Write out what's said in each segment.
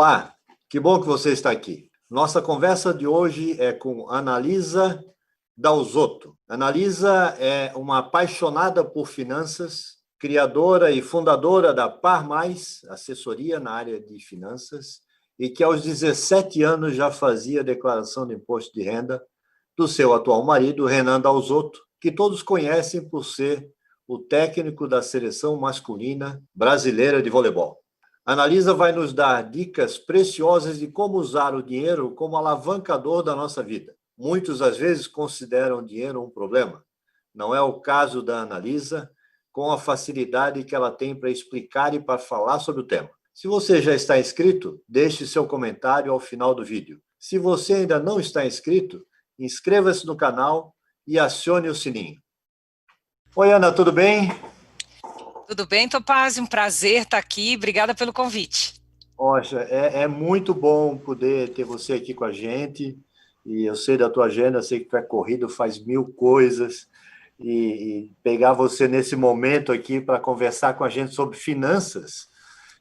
Olá, que bom que você está aqui. Nossa conversa de hoje é com Annalisa Dalzotto. Annalisa é uma apaixonada por finanças, criadora e fundadora da Par Mais, assessoria na área de finanças, e que aos 17 anos já fazia declaração de imposto de renda do seu atual marido, Renan Dalzotto, que todos conhecem por ser o técnico da seleção masculina brasileira de voleibol. A Annalisa vai nos dar dicas preciosas de como usar o dinheiro como alavancador da nossa vida. Muitos, às vezes, consideram o dinheiro um problema. Não é o caso da Annalisa, com a facilidade que ela tem para explicar e para falar sobre o tema. Se você já está inscrito, deixe seu comentário ao final do vídeo. Se você ainda não está inscrito, inscreva-se no canal e acione o sininho. Oi, Ana, tudo bem? Tudo bem, Topázio? Um prazer estar aqui. Obrigada pelo convite. Poxa, é muito bom poder ter você aqui com a gente. E eu sei da tua agenda, sei que tu é corrido, faz mil coisas. E pegar você nesse momento aqui para conversar com a gente sobre finanças,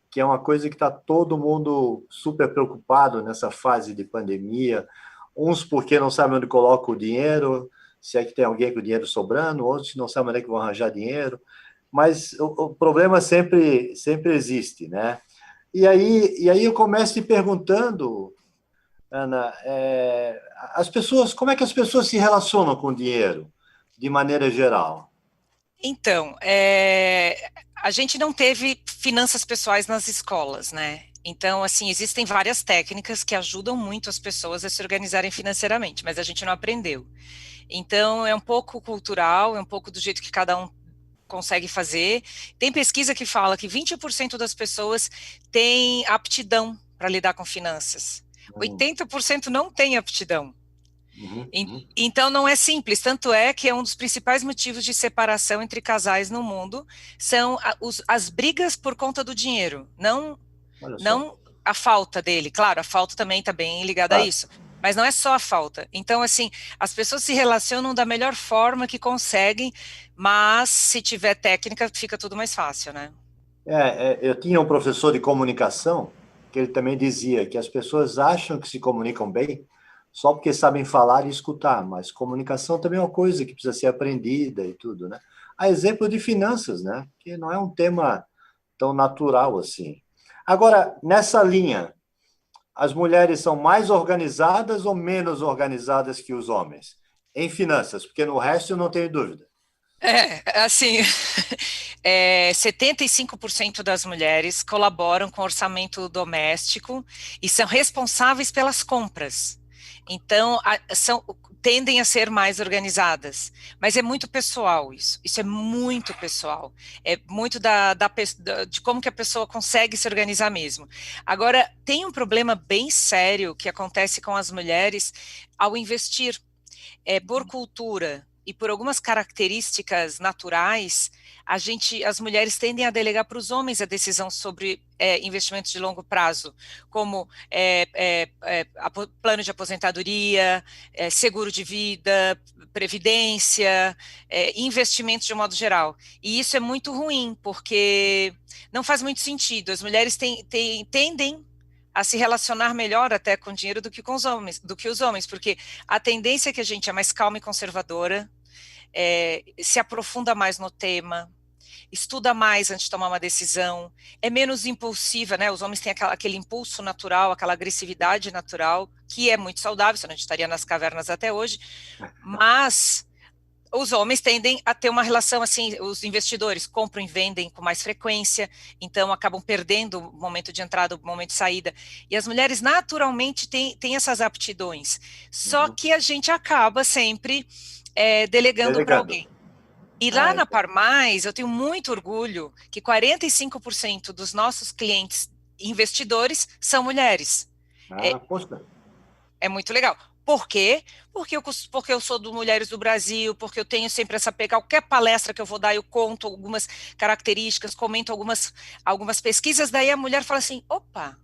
que é uma coisa que está todo mundo super preocupado nessa fase de pandemia. Uns porque não sabem onde coloca o dinheiro, se é que tem alguém com o dinheiro sobrando, outros não sabem onde é que vão arranjar dinheiro. Mas o problema sempre existe, né? E aí eu começo te perguntando, Ana, as pessoas, como é que as pessoas se relacionam com o dinheiro, de maneira geral? Então, a gente não teve finanças pessoais nas escolas, né? Então, assim, existem várias técnicas que ajudam muito as pessoas a se organizarem financeiramente, mas a gente não aprendeu. Então, é um pouco cultural, é um pouco do jeito que cada um consegue fazer. Tem pesquisa que fala que 20% das pessoas têm aptidão para lidar com finanças. 80% não tem aptidão. Então não é simples, tanto é que é um dos principais motivos de separação entre casais no mundo, são as brigas por conta do dinheiro, Olha só. não a falta dele. Claro, a falta também está bem ligada a Claro. isso, mas não é só a falta. Então, assim, as pessoas se relacionam da melhor forma que conseguem, mas se tiver técnica, fica tudo mais fácil, né? Eu tinha um professor de comunicação que ele também dizia que as pessoas acham que se comunicam bem só porque sabem falar e escutar, mas comunicação também é uma coisa que precisa ser aprendida e tudo, né? A exemplo de finanças, né? Que não é um tema tão natural assim. Agora, nessa linha, as mulheres são mais organizadas ou menos organizadas que os homens? Em finanças, porque no resto eu não tenho dúvida. Assim, 75% das mulheres colaboram com o orçamento doméstico e são responsáveis pelas compras. Então, tendem a ser mais organizadas. Mas é muito pessoal isso. Isso é muito pessoal. É muito de como que a pessoa consegue se organizar mesmo. Agora, tem um problema bem sério que acontece com as mulheres ao investir. Por cultura e por algumas características naturais, as mulheres tendem a delegar para os homens a decisão sobre investimentos de longo prazo, como plano de aposentadoria, seguro de vida, previdência, investimentos de um modo geral. E isso é muito ruim, porque não faz muito sentido. As mulheres tendem a se relacionar melhor até com dinheiro do que os homens, porque a tendência é que a gente é mais calma e conservadora, se aprofunda mais no tema, estuda mais antes de tomar uma decisão, é menos impulsiva, né? Os homens têm aquele impulso natural, aquela agressividade natural, que é muito saudável, senão a gente estaria nas cavernas até hoje, mas os homens tendem a ter uma relação assim, os investidores compram e vendem com mais frequência, então acabam perdendo o momento de entrada, o momento de saída. E as mulheres naturalmente têm essas aptidões, só que a gente acaba sempre delegando para Delegando. alguém. E lá na Par Mais, eu tenho muito orgulho que 45% dos nossos clientes investidores são mulheres. É, Poxa. é muito legal. Por quê? Porque eu sou do Mulheres do Brasil, porque eu tenho sempre essa pegada. Qualquer palestra que eu vou dar, eu conto algumas características, comento algumas pesquisas, daí a mulher fala assim, opa,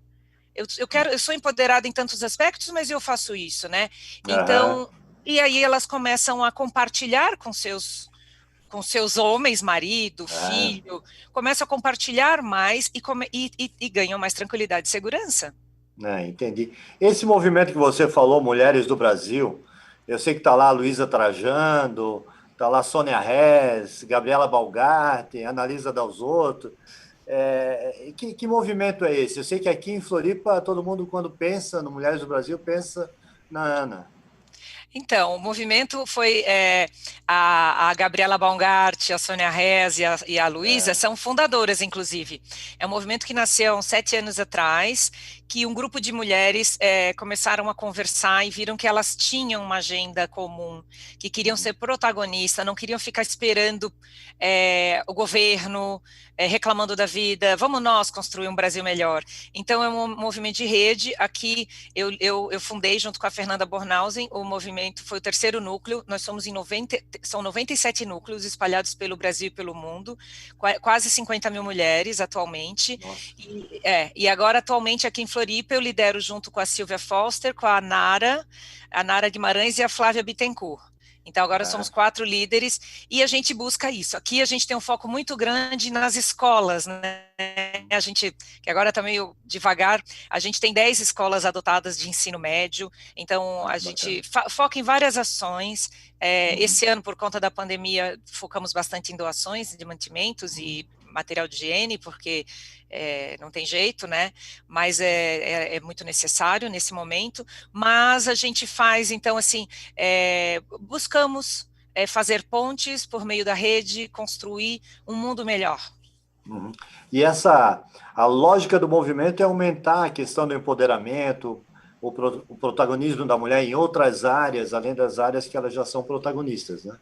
eu sou empoderada em tantos aspectos, mas eu faço isso, né? Aham. Então, e aí elas começam a compartilhar com seus homens, marido, filho, começam a compartilhar mais e ganham mais tranquilidade e segurança. Entendi. Esse movimento que você falou, Mulheres do Brasil, eu sei que está lá a Luísa Trajando, está lá a Sônia Rez, Gabriela Balgarte, Analisa Dalzotto. Que movimento é esse? Eu sei que aqui em Floripa, todo mundo, quando pensa no Mulheres do Brasil, pensa na Ana. Então, o movimento foi a Gabriela Baumgart, a Sônia Rez e a Luísa É. são fundadoras, inclusive. É um movimento que nasceu há uns 7 anos atrás, que um grupo de mulheres começaram a conversar e viram que elas tinham uma agenda comum, que queriam ser protagonistas, não queriam ficar esperando o governo reclamando da vida. Vamos nós construir um Brasil melhor. Então, é um movimento de rede. Aqui eu fundei junto com a Fernanda Bornhausen, o movimento foi o terceiro núcleo, nós somos são 97 núcleos espalhados pelo Brasil e pelo mundo, quase 50 mil mulheres atualmente, Nossa. e agora atualmente aqui em Floripa eu lidero junto com a Silvia Foster, com a Nara Guimarães e a Flávia Bittencourt. Então, agora somos 4 líderes e a gente busca isso. Aqui a gente tem um foco muito grande nas escolas, né? A gente, que agora está meio devagar, a gente tem 10 escolas adotadas de ensino médio, então a gente foca em várias ações. Esse ano, por conta da pandemia, focamos bastante em doações de mantimentos e material de higiene, porque não tem jeito, né? Mas é muito necessário nesse momento. Mas a gente faz, então, assim, buscamos fazer pontes por meio da rede, construir um mundo melhor. Uhum. E a lógica do movimento é aumentar a questão do empoderamento, o protagonismo da mulher em outras áreas, além das áreas que elas já são protagonistas, né?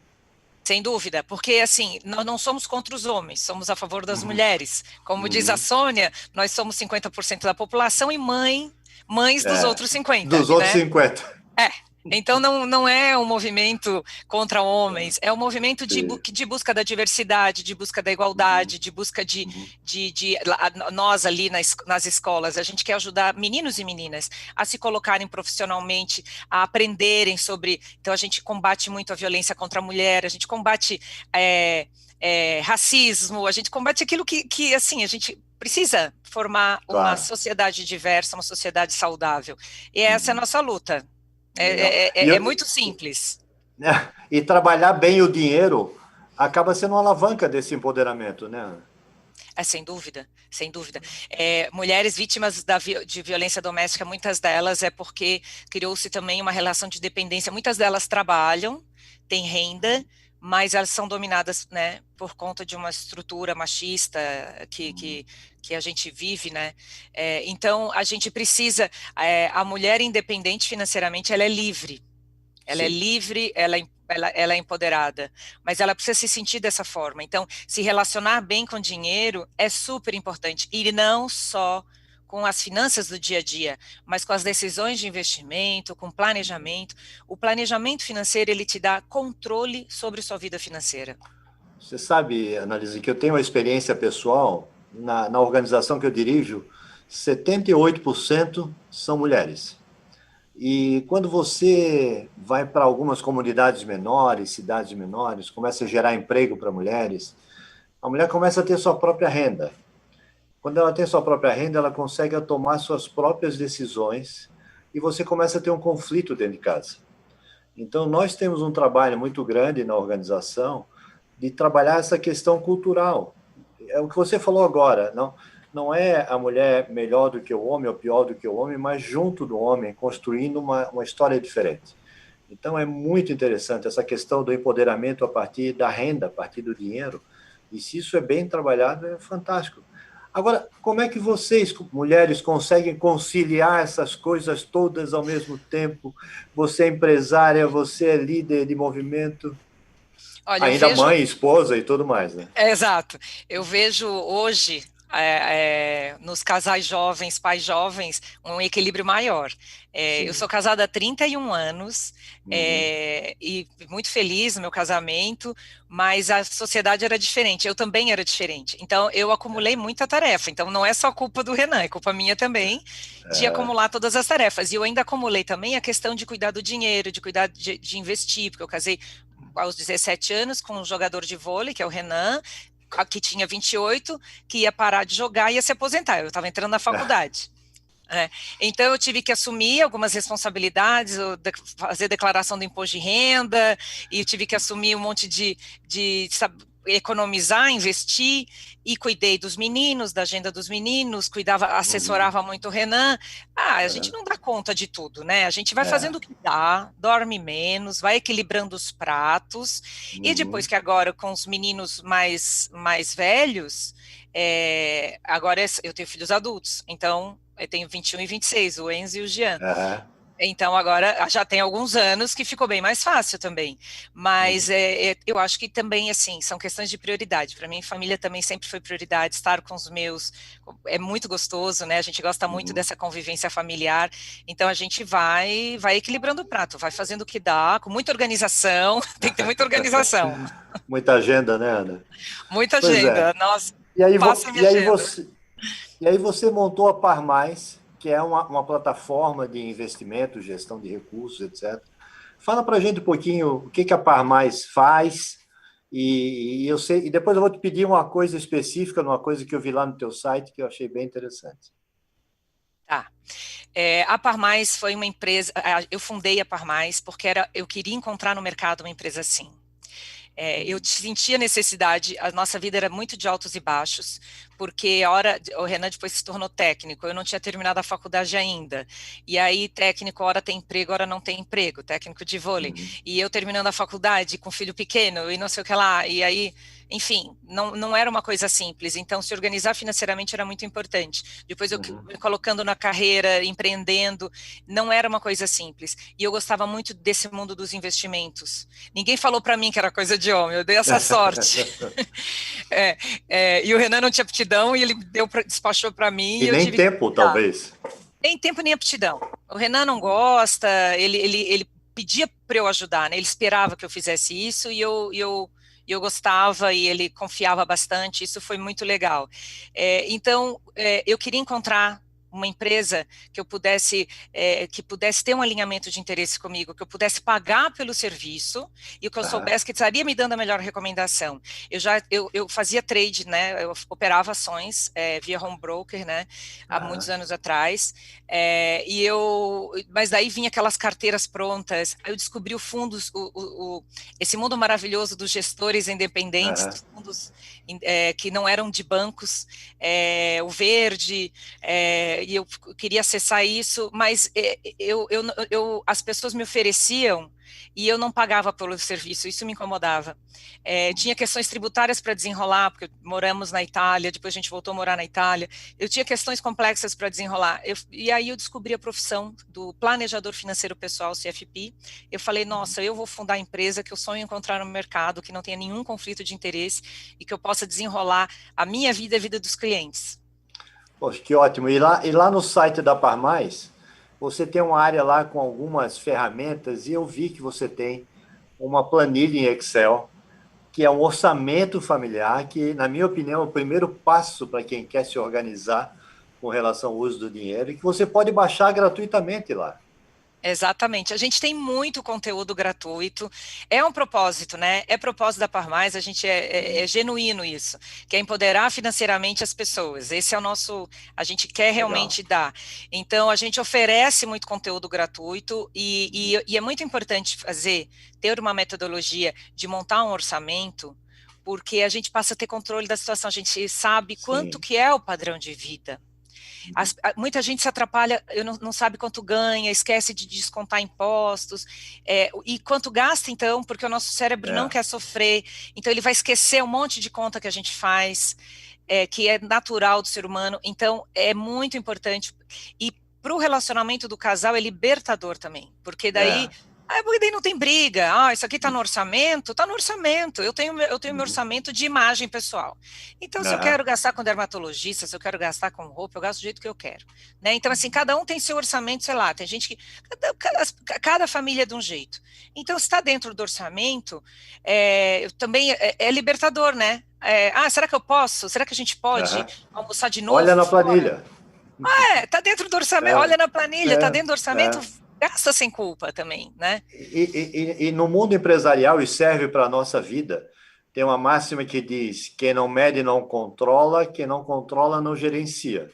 Sem dúvida, porque assim, nós não somos contra os homens, somos a favor das Uhum. mulheres. Como diz a Uhum. Sônia, nós somos 50% da população e mães dos outros 50, Dos outros né? 50. É. Então não é um movimento contra homens, é um movimento de busca da diversidade, de busca da igualdade, de busca nós ali nas escolas, a gente quer ajudar meninos e meninas a se colocarem profissionalmente, a aprenderem sobre, então a gente combate muito a violência contra a mulher, a gente combate racismo, a gente combate aquilo que assim, a gente precisa formar uma Claro. sociedade diversa, uma sociedade saudável, e essa é a nossa luta. Legal. É muito simples. E trabalhar bem o dinheiro acaba sendo uma alavanca desse empoderamento, né? Sem dúvida, sem dúvida. Mulheres vítimas de violência doméstica, muitas delas é porque criou-se também uma relação de dependência. Muitas delas trabalham, têm renda, mas elas são dominadas, né, por conta de uma estrutura machista que a gente vive, né? Então, a gente precisa... a mulher independente financeiramente, ela é livre. Ela é Sim. livre, ela é empoderada, mas ela precisa se sentir dessa forma. Então, se relacionar bem com dinheiro é super importante, e não só com as finanças do dia a dia, mas com as decisões de investimento, com planejamento. O planejamento financeiro, ele te dá controle sobre sua vida financeira. Você sabe, Annalise, que eu tenho uma experiência pessoal na organização que eu dirijo, 78% são mulheres. E quando você vai para algumas comunidades menores, cidades menores, começa a gerar emprego para mulheres, a mulher começa a ter sua própria renda. Quando ela tem sua própria renda, ela consegue tomar suas próprias decisões e você começa a ter um conflito dentro de casa. Então, nós temos um trabalho muito grande na organização de trabalhar essa questão cultural. É o que você falou agora, não é a mulher melhor do que o homem ou pior do que o homem, mas junto do homem, construindo uma história diferente. Então, é muito interessante essa questão do empoderamento a partir da renda, a partir do dinheiro, e se isso é bem trabalhado, é fantástico. Agora, como é que vocês, mulheres, conseguem conciliar essas coisas todas ao mesmo tempo? Você é empresária, você é líder de movimento, Olha, eu ainda vejo... mãe, esposa e tudo mais, né? Exato. Eu vejo hoje, nos casais jovens, pais jovens, um equilíbrio maior. Eu Sim. sou casada há 31 anos, Uhum. e muito feliz no meu casamento, mas a sociedade era diferente, eu também era diferente. Então, eu acumulei muita tarefa. Então, não é só culpa do Renan, é culpa minha também, de acumular todas as tarefas. E eu ainda acumulei também a questão de cuidar do dinheiro, de cuidar de investir, porque eu casei aos 17 anos com um jogador de vôlei, que é o Renan, que tinha 28, que ia parar de jogar e ia se aposentar. Eu estava entrando na faculdade. É. Então, eu tive que assumir algumas responsabilidades, fazer declaração do imposto de renda, e tive que assumir um monte economizar, investir, e cuidei dos meninos, da agenda dos meninos, cuidava, Uhum. assessorava muito o Renan. Ah, a gente É, não dá conta de tudo, né? A gente vai é. fazendo o que dá, dorme menos, vai equilibrando os pratos, e depois Uhum. que agora, com os meninos mais velhos, agora eu tenho filhos adultos, então eu tenho 21 e 26, o Enzo e o Jean. Aham. Então agora já tem alguns anos que ficou bem mais fácil também. Mas Uhum. eu acho que também, assim, são questões de prioridade. Para mim, família também sempre foi prioridade, estar com os meus é muito gostoso, né? A gente gosta muito Uhum. dessa convivência familiar. Então a gente vai equilibrando o prato, vai fazendo o que dá, com muita organização, tem que ter muita organização, Muita agenda, né, Ana? muita Pois é. agenda. Nossa, E aí, passa a minha e aí agenda. você, montou a Par Mais, que é uma plataforma de investimento, gestão de recursos, etc. Fala para a gente um pouquinho o que que a Par Mais faz. E eu sei, e depois eu vou te pedir uma coisa específica, uma coisa que eu vi lá no teu site que eu achei bem interessante. Tá. A Parmais foi uma empresa, eu fundei a Parmais porque eu queria encontrar no mercado uma empresa assim. Eu sentia necessidade, a nossa vida era muito de altos e baixos, porque o Renan depois se tornou técnico, eu não tinha terminado a faculdade ainda, e aí técnico, hora tem emprego, hora não tem emprego, técnico de vôlei, Uhum. e eu terminando a faculdade com filho pequeno, e não sei o que lá, e aí, enfim, não era uma coisa simples, então se organizar financeiramente era muito importante, depois eu Uhum. me colocando na carreira, empreendendo, não era uma coisa simples, e eu gostava muito desse mundo dos investimentos, ninguém falou para mim que era coisa de homem, eu dei essa sorte. É, e o Renan não tinha aptidão e ele despachou para mim E e eu nem tive que tempo, cuidar. talvez. Nem tempo nem aptidão. O Renan não gosta, ele pedia para eu ajudar, né? Ele esperava que eu fizesse isso e eu gostava e ele confiava bastante, isso foi muito legal. Então, eu queria encontrar uma empresa que pudesse ter um alinhamento de interesse comigo, que eu pudesse pagar pelo serviço e que eu Aham. soubesse que estaria me dando a melhor recomendação. Eu fazia trade, né? Eu operava ações via home broker, né? Há muitos Aham. anos atrás. Mas daí vinha aquelas carteiras prontas. Aí eu descobri esse mundo maravilhoso dos gestores independentes, Aham. dos fundos que não eram de bancos, o verde, e eu queria acessar isso, mas as pessoas me ofereciam e eu não pagava pelo serviço, isso me incomodava. Tinha questões tributárias para desenrolar, porque moramos na Itália, depois a gente voltou a morar na Itália, eu tinha questões complexas para desenrolar, e aí eu descobri a profissão do planejador financeiro pessoal, CFP, eu falei, nossa, eu vou fundar a empresa que eu sonho em encontrar no mercado, que não tenha nenhum conflito de interesse e que eu possa desenrolar a minha vida e a vida dos clientes. Poxa, que ótimo. E lá no site da Parmais, você tem uma área lá com algumas ferramentas, e eu vi que você tem uma planilha em Excel, que é um orçamento familiar, que, na minha opinião, é o primeiro passo para quem quer se organizar com relação ao uso do dinheiro, e que você pode baixar gratuitamente lá. Exatamente. A gente tem muito conteúdo gratuito. É um propósito, né? É propósito da Parmais, a gente é genuíno isso, que é empoderar financeiramente as pessoas. Esse é o nosso, a gente quer Legal. realmente dar. Então, a gente oferece muito conteúdo gratuito e é muito importante ter uma metodologia de montar um orçamento, porque a gente passa a ter controle da situação, a gente sabe quanto Sim. que é o padrão de vida. Muita gente se atrapalha, não sabe quanto ganha, esquece de descontar impostos, e quanto gasta, então, porque o nosso cérebro não É. quer sofrer, então ele vai esquecer um monte de conta que a gente faz, que é natural do ser humano, então é muito importante, e para o relacionamento do casal é libertador também, porque daí É. porque daí não tem briga. Isso aqui está no orçamento? Está no orçamento. Eu tenho meu Uhum. orçamento de imagem pessoal. Então, se eu Aham. quero gastar com dermatologista, se eu quero gastar com roupa, eu gasto do jeito que eu quero. Né? Então, assim, cada um tem seu orçamento, sei lá, tem gente que. Cada família é de um jeito. Então, se está dentro do orçamento, também é libertador, né? Será que eu posso? Será que a gente pode Aham. almoçar de Olha novo na fora? planilha. Tá dentro do orçamento, É, olha na planilha, tá é, dentro do orçamento, é. gasta sem culpa também, né? E no mundo empresarial, e serve para a nossa vida, tem uma máxima que diz: quem não mede não controla, quem não controla não gerencia.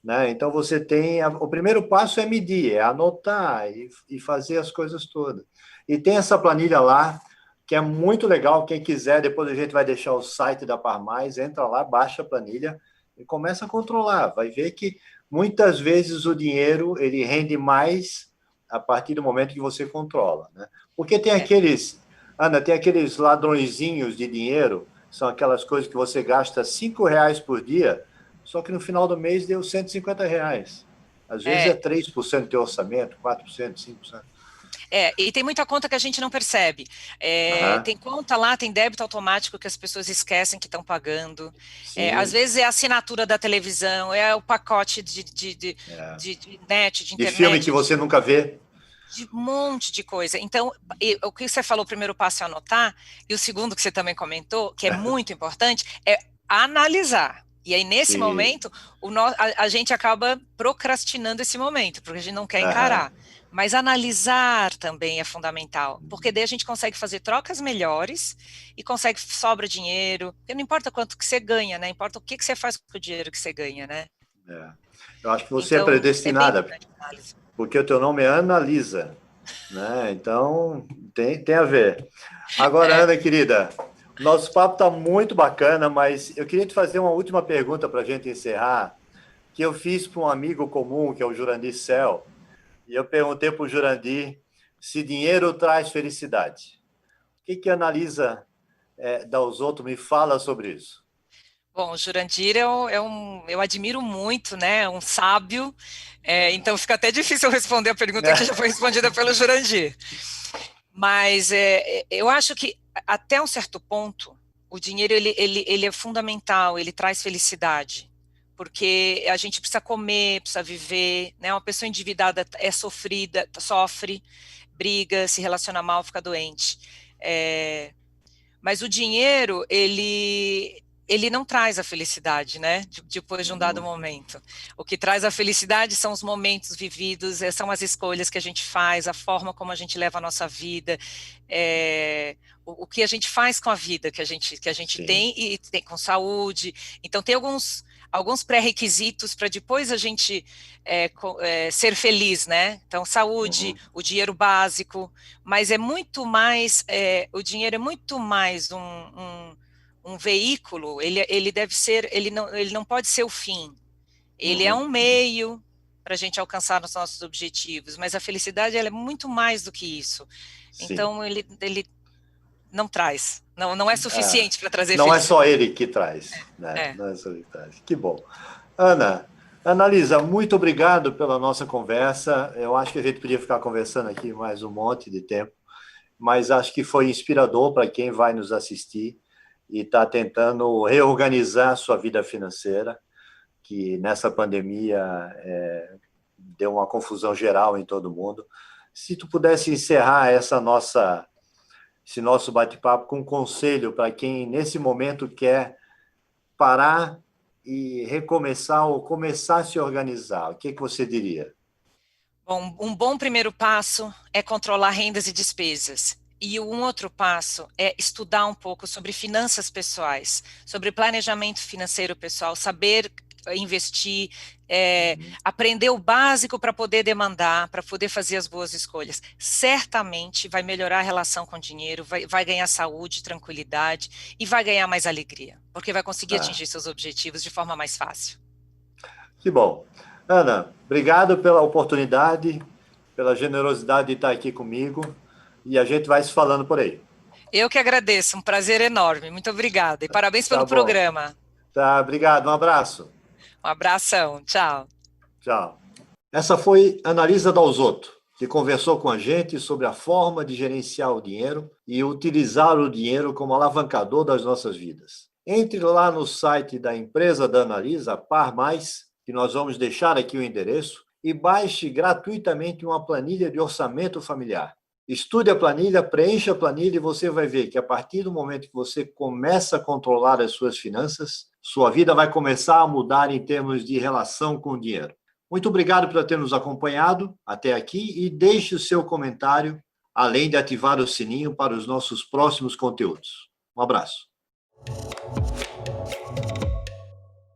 né? Então, você tem... O primeiro passo é medir, é anotar e fazer as coisas todas. E tem essa planilha lá, que é muito legal. Quem quiser, depois a gente vai deixar o site da Par Mais, entra lá, baixa a planilha e começa a controlar. Vai ver que muitas vezes o dinheiro ele rende mais a partir do momento que você controla, né? Porque tem aqueles... Ana, tem aqueles ladrõezinhos de dinheiro, são aquelas coisas que você gasta R$ 5 por dia, só que no final do mês deu R$ 150. Às vezes é 3% do teu orçamento, 4%, 5%. E tem muita conta que a gente não percebe. Tem conta lá, tem débito automático que as pessoas esquecem que estão pagando. Às vezes é a assinatura da televisão, é o pacote de net, de internet. De filme que você nunca vê. De um monte de coisa. Então, o que você falou, o primeiro passo é anotar, e o segundo que você também comentou, que é muito importante, é analisar. E aí, nesse momento, a gente acaba procrastinando esse momento, porque a gente não quer encarar. Mas analisar também é fundamental, porque daí a gente consegue fazer trocas melhores e consegue sobra dinheiro, porque não importa quanto que você ganha, né? Importa o que você faz com o dinheiro que você ganha, né? Eu acho que você é predestinada, porque o teu nome é Analisa, né? Então, tem a ver. Agora, Ana, querida, nosso papo está muito bacana, mas eu queria te fazer uma última pergunta para a gente encerrar, que eu fiz para um amigo comum, que é o Jurandir Cel, e eu perguntei para o Jurandir se dinheiro traz felicidade. O que a Analisa Dal Zotto me fala sobre isso? Bom, o Jurandir eu admiro muito, né? Um sábio, então fica até difícil eu responder a pergunta que já foi respondida pelo Jurandir. Mas eu acho que até um certo ponto o dinheiro ele é fundamental, ele traz felicidade, porque a gente precisa comer, precisa viver, né? Uma pessoa endividada é sofrida, sofre, briga, se relaciona mal, fica doente. Mas o dinheiro, ele não traz a felicidade, né? Depois de um dado momento. O que traz a felicidade são os momentos vividos, são as escolhas que a gente faz, a forma como a gente leva a nossa vida, o que a gente faz com a vida que a gente tem e tem com saúde. Então, tem alguns pré-requisitos para depois a gente ser feliz, né? Então, saúde, o dinheiro básico, mas é muito mais, o dinheiro é muito mais um veículo, ele deve ser, ele não pode ser o fim, ele é um meio para a gente alcançar os nossos objetivos, mas a felicidade ela é muito mais do que isso. Então, ele não traz, não é suficiente para trazer não felicidade. É só ele que traz, né? Não é só ele que traz. Que bom. Ana, Analisa, muito obrigado pela nossa conversa. Eu acho que a gente podia ficar conversando aqui mais um monte de tempo, mas acho que foi inspirador para quem vai nos assistir e está tentando reorganizar sua vida financeira, que nessa pandemia deu uma confusão geral em todo mundo. Se tu pudesse encerrar esse nosso bate-papo com um conselho para quem, nesse momento, quer parar e recomeçar ou começar a se organizar, o que você diria? Bom, um bom primeiro passo é controlar rendas e despesas. E um outro passo é estudar um pouco sobre finanças pessoais, sobre planejamento financeiro pessoal, saber investir, aprender o básico para poder demandar, para poder fazer as boas escolhas. Certamente vai melhorar a relação com o dinheiro, vai ganhar saúde, tranquilidade e vai ganhar mais alegria, porque vai conseguir atingir seus objetivos de forma mais fácil. Que bom. Ana, obrigado pela oportunidade, pela generosidade de estar aqui comigo, e a gente vai se falando por aí. Eu que agradeço, um prazer enorme. Muito obrigada e parabéns pelo programa. Tá, obrigado. Um abraço. Um abração. Tchau. Tchau. Essa foi Analisa Dal Zotto, que conversou com a gente sobre a forma de gerenciar o dinheiro e utilizar o dinheiro como alavancador das nossas vidas. Entre lá no site da empresa da Analisa, Par Mais, que nós vamos deixar aqui o endereço, e baixe gratuitamente uma planilha de orçamento familiar. Estude a planilha, preencha a planilha e você vai ver que a partir do momento que você começa a controlar as suas finanças, sua vida vai começar a mudar em termos de relação com o dinheiro. Muito obrigado por ter nos acompanhado até aqui e deixe o seu comentário, além de ativar o sininho para os nossos próximos conteúdos. Um abraço.